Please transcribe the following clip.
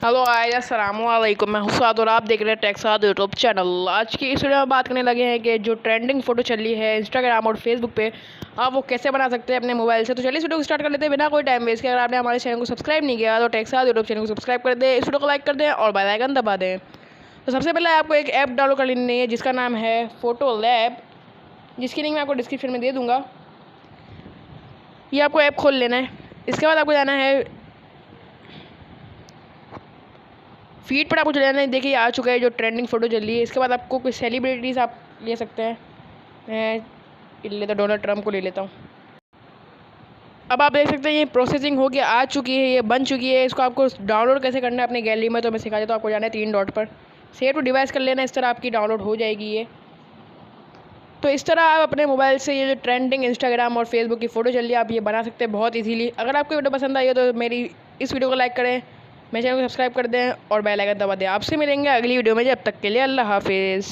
Hello guys, अस्सलाम वालेकुम। मैं हुसैन और आप देख रहे हैं टेक साथ यूट्यूब चैनल। आज की इस वीडियो में बात करने लगे हैं कि जो ट्रेंडिंग फ़ोटो चल रही है इंस्टाग्राम और फेसबुक पे, आप वो कैसे बना सकते हैं अपने मोबाइल से। तो चलिए इस वीडियो को स्टार्ट कर लेते हैं बिना कोई टाइम वेस्ट के। अगर आपने हमारे चैनल को सब्सक्राइब नहीं किया तो टेक साथ यूट्यूब चैनल को सब्सक्राइब कर दें, इस वीडियो को लाइक कर दें और बेल आइकन दबा दें। तो सबसे पहले आपको एक ऐप डाउनलोड कर लेनी है जिसका नाम है फोटोलैब, जिसकी लिंक मैं आपको डिस्क्रिप्शन में दे दूँगा। ये आपको ऐप खोल लेना है। इसके बाद आपको जाना है फीड पर, आपको चले जाना है। देखिए आ चुका है जो ट्रेंडिंग फ़ोटो चल रही है। इसके बाद आपको कोई सेलिब्रिटीज़ आप ले सकते हैं। मैं ले लेता हूँ, डोनाल्ड ट्रंप को ले लेता हूँ। अब आप देख सकते हैं ये प्रोसेसिंग हो गया, आ चुकी है, ये बन चुकी है। इसको आपको डाउनलोड कैसे करना है अपनी गैलरी में तो मैं सिखा देता हूँ। आपको जाना है 3 डॉट पर, सेव टू डिवाइस कर लेना। इस तरह आपकी डाउनलोड हो जाएगी ये। तो इस तरह आप अपने मोबाइल से ये जो ट्रेंडिंग इंस्टाग्राम और फेसबुक की फ़ोटो चल रही है आप ये बना सकते हैं बहुत इजीली। अगर आपको वीडियो पसंद आई हो तो मेरी इस वीडियो को लाइक करें, मेरे चैनल को सब्सक्राइब कर दें और बेल आइकन दबा दें। आपसे मिलेंगे अगली वीडियो में, जब तक के लिए अल्लाह हाफिज़।